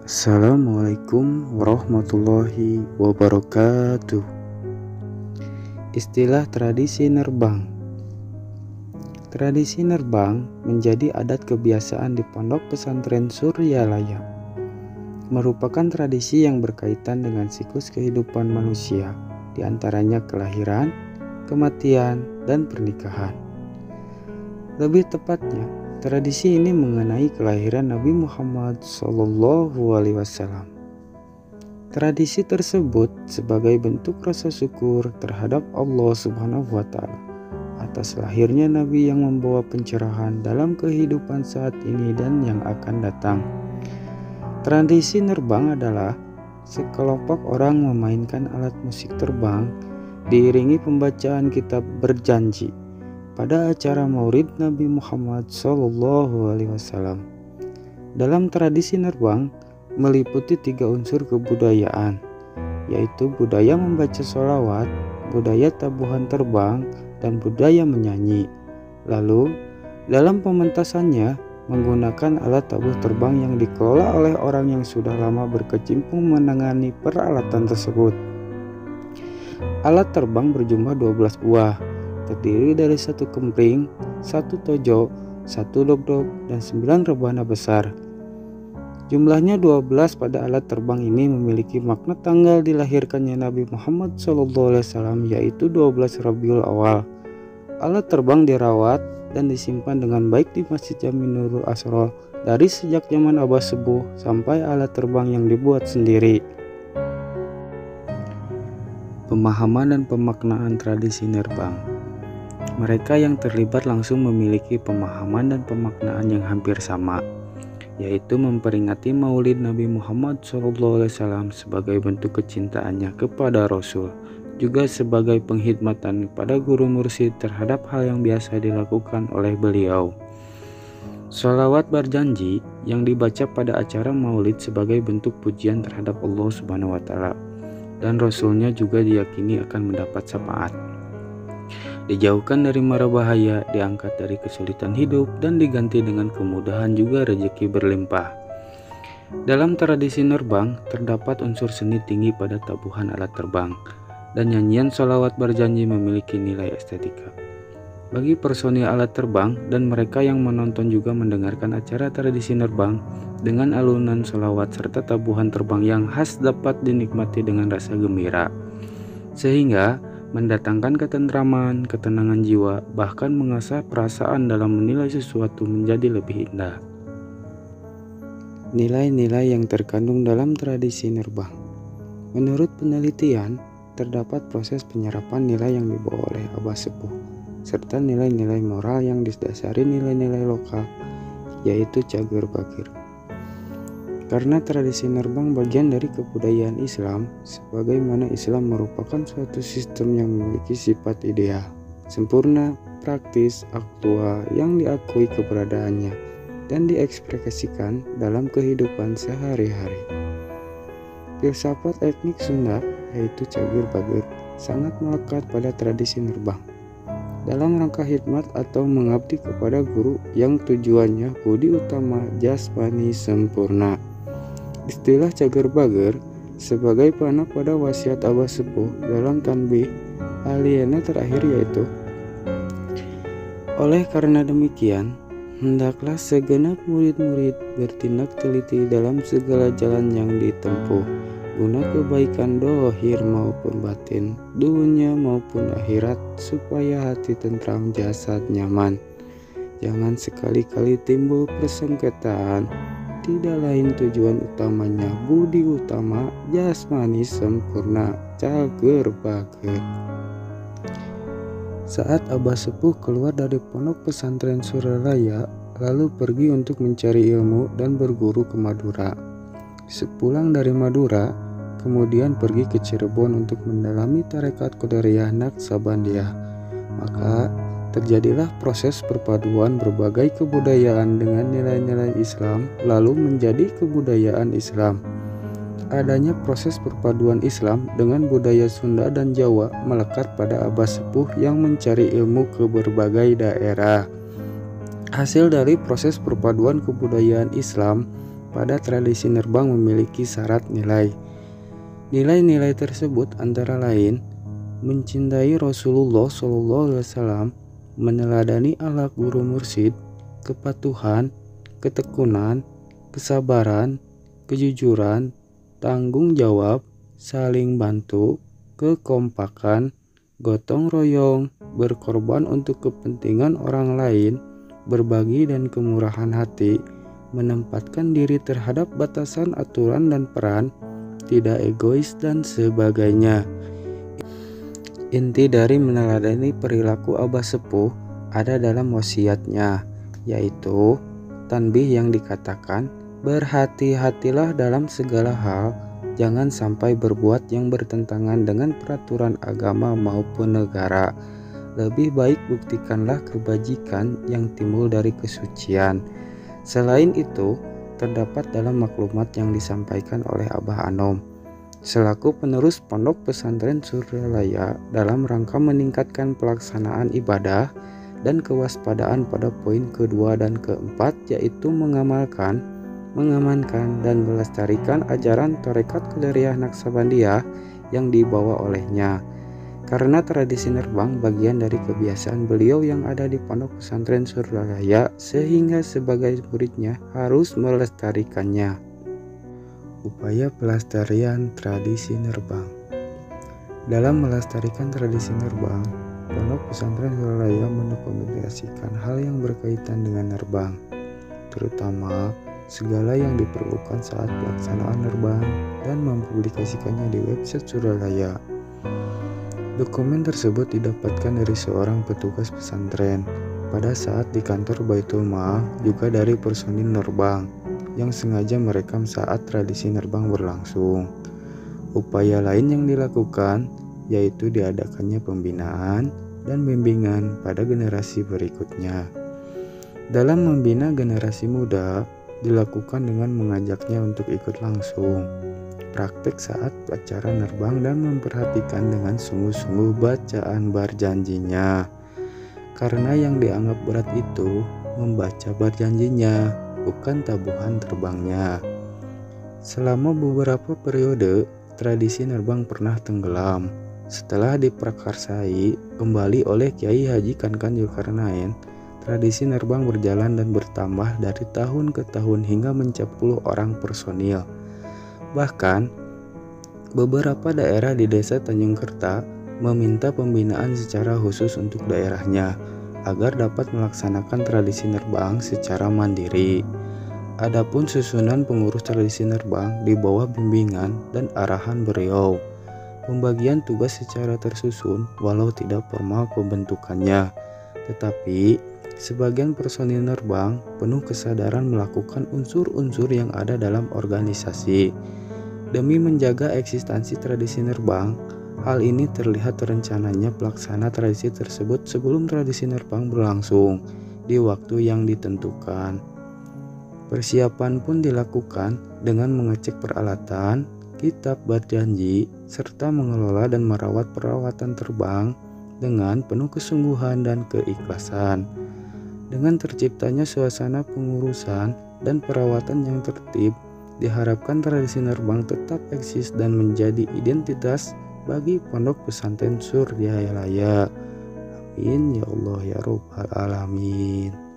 Assalamualaikum warahmatullahi wabarakatuh. Istilah tradisi nerbang. Tradisi nerbang menjadi adat kebiasaan di Pondok Pesantren Suryalaya. Merupakan tradisi yang berkaitan dengan siklus kehidupan manusia, di antaranya kelahiran, kematian, dan pernikahan. Lebih tepatnya, tradisi ini mengenai kelahiran Nabi Muhammad SAW. Tradisi tersebut sebagai bentuk rasa syukur terhadap Allah Subhanahu wa Ta'ala atas lahirnya Nabi yang membawa pencerahan dalam kehidupan saat ini dan yang akan datang. Tradisi nerbang adalah sekelompok orang memainkan alat musik terbang diiringi pembacaan kitab berjanji pada acara Maulid Nabi Muhammad SAW. Dalam tradisi nerbang meliputi 3 unsur kebudayaan, yaitu budaya membaca sholawat, budaya tabuhan terbang, dan budaya menyanyi. Lalu, dalam pementasannya menggunakan alat tabuh terbang yang dikelola oleh orang yang sudah lama berkecimpung menangani peralatan tersebut. Alat terbang berjumlah 12 buah, terdiri dari 1 kempling, 1 tojo, 1 dogdog, dan 9 rebana besar. Jumlahnya 12 pada alat terbang ini memiliki makna tanggal dilahirkannya Nabi Muhammad SAW, yaitu 12 Rabiul Awal. Alat terbang dirawat dan disimpan dengan baik di Masjid Jami Nurul Asror dari sejak zaman Abah Sepuh sampai alat terbang yang dibuat sendiri. Pemahaman dan pemaknaan tradisi nerbang. Mereka yang terlibat langsung memiliki pemahaman dan pemaknaan yang hampir sama, yaitu memperingati Maulid Nabi Muhammad SAW sebagai bentuk kecintaannya kepada Rasul, juga sebagai penghormatan kepada guru mursyid terhadap hal yang biasa dilakukan oleh beliau. Sholawat berjanji yang dibaca pada acara Maulid sebagai bentuk pujian terhadap Allah Subhanahu wa Ta'ala dan Rasulnya juga diyakini akan mendapat syafaat. Dijauhkan dari mara bahaya, diangkat dari kesulitan hidup, dan diganti dengan kemudahan juga rezeki berlimpah. Dalam tradisi nerbang, terdapat unsur seni tinggi pada tabuhan alat terbang, dan nyanyian sholawat berjanji memiliki nilai estetika. Bagi personil alat terbang dan mereka yang menonton juga mendengarkan acara tradisi nerbang dengan alunan sholawat serta tabuhan terbang yang khas dapat dinikmati dengan rasa gembira, sehingga mendatangkan ketentraman, ketenangan jiwa, bahkan mengasah perasaan dalam menilai sesuatu menjadi lebih indah. Nilai-nilai yang terkandung dalam tradisi nerbang. Menurut penelitian, terdapat proses penyerapan nilai yang dibawa oleh Abah Sepuh, serta nilai-nilai moral yang didasari nilai-nilai lokal, yaitu cager bagir. Karena tradisi nerbang bagian dari kebudayaan Islam, sebagaimana Islam merupakan suatu sistem yang memiliki sifat ideal, sempurna, praktis, aktual yang diakui keberadaannya dan diekspresikan dalam kehidupan sehari-hari. Filsafat etnik Sunda, yaitu cager bagir, sangat melekat pada tradisi nerbang. Dalam rangka khidmat atau mengabdi kepada guru yang tujuannya budi utama jasmani sempurna. Istilah cager bagir sebagai panah pada wasiat Abah Sepuh dalam tanbih aliena terakhir, yaitu oleh karena demikian, hendaklah segenap murid-murid bertindak teliti dalam segala jalan yang ditempuh guna kebaikan dohir maupun batin, dunia maupun akhirat, supaya hati tentram, jasad nyaman. Jangan sekali-kali timbul persengketaan, tidak lain tujuan utamanya budi utama jasmani sempurna, cager bagir. Saat Abah Sepuh keluar dari Pondok Pesantren Suryalaya lalu pergi untuk mencari ilmu dan berguru ke Madura. Sepulang dari Madura, kemudian pergi ke Cirebon untuk mendalami tarekat Qadariyah Naqsabandiyah. Maka terjadilah proses perpaduan berbagai kebudayaan dengan nilai-nilai Islam lalu menjadi kebudayaan Islam. Adanya proses perpaduan Islam dengan budaya Sunda dan Jawa melekat pada Abah Sepuh yang mencari ilmu ke berbagai daerah. Hasil dari proses perpaduan kebudayaan Islam pada tradisi nerbang memiliki syarat nilai. Nilai-nilai tersebut antara lain mencintai Rasulullah SAW, meneladani akhlak guru mursyid, kepatuhan, ketekunan, kesabaran, kejujuran, tanggung jawab, saling bantu, kekompakan, gotong royong, berkorban untuk kepentingan orang lain, berbagi dan kemurahan hati, menempatkan diri terhadap batasan aturan dan peran, tidak egois dan sebagainya. Inti dari meneladani perilaku Abah Sepuh ada dalam wasiatnya, yaitu tanbih yang dikatakan, berhati-hatilah dalam segala hal, jangan sampai berbuat yang bertentangan dengan peraturan agama maupun negara. Lebih baik buktikanlah kebajikan yang timbul dari kesucian. Selain itu, terdapat dalam maklumat yang disampaikan oleh Abah Anom selaku penerus Pondok Pesantren Suryalaya dalam rangka meningkatkan pelaksanaan ibadah dan kewaspadaan pada poin kedua dan keempat, yaitu mengamankan dan melestarikan ajaran Tarekat Qadariyah Naqsabandiyah yang dibawa olehnya. Karena tradisi nerbang bagian dari kebiasaan beliau yang ada di Pondok Pesantren Suryalaya, sehingga sebagai muridnya harus melestarikannya. Upaya pelestarian tradisi nerbang. Dalam melestarikan tradisi nerbang, Pondok Pesantren Suryalaya mendokumentasikan hal yang berkaitan dengan nerbang, terutama segala yang diperlukan saat pelaksanaan nerbang, dan mempublikasikannya di website Suryalaya. Dokumen tersebut didapatkan dari seorang petugas pesantren pada saat di kantor Baitul Maal, juga dari personil nerbang yang sengaja merekam saat tradisi nerbang berlangsung. Upaya lain yang dilakukan yaitu diadakannya pembinaan dan bimbingan pada generasi berikutnya. Dalam membina generasi muda dilakukan dengan mengajaknya untuk ikut langsung praktek saat acara nerbang dan memperhatikan dengan sungguh-sungguh bacaan berjanjinya. Karena yang dianggap berat itu membaca berjanjinya, bukan tabuhan terbangnya. Selama beberapa periode, tradisi nerbang pernah tenggelam. Setelah diprakarsai kembali oleh Kiai Haji Kankan Zulkarnain, tradisi nerbang berjalan dan bertambah dari tahun ke tahun hingga mencapai 10 orang personil. Bahkan, beberapa daerah di desa Tanjung Kerta meminta pembinaan secara khusus untuk daerahnya agar dapat melaksanakan tradisi nerbang secara mandiri. Adapun susunan pengurus tradisi nerbang di bawah bimbingan dan arahan beliau. Pembagian tugas secara tersusun walau tidak formal pembentukannya, tetapi sebagian personil nerbang penuh kesadaran melakukan unsur-unsur yang ada dalam organisasi. Demi menjaga eksistensi tradisi nerbang, hal ini terlihat rencananya pelaksana tradisi tersebut sebelum tradisi nerbang berlangsung di waktu yang ditentukan. Persiapan pun dilakukan dengan mengecek peralatan, kitab berjanji, serta mengelola dan merawat perawatan terbang dengan penuh kesungguhan dan keikhlasan. Dengan terciptanya suasana pengurusan dan perawatan yang tertib, diharapkan tradisi nerbang tetap eksis dan menjadi identitas bagi Pondok Pesantren Suryalaya. Amin ya Allah ya Rabbal Alamin.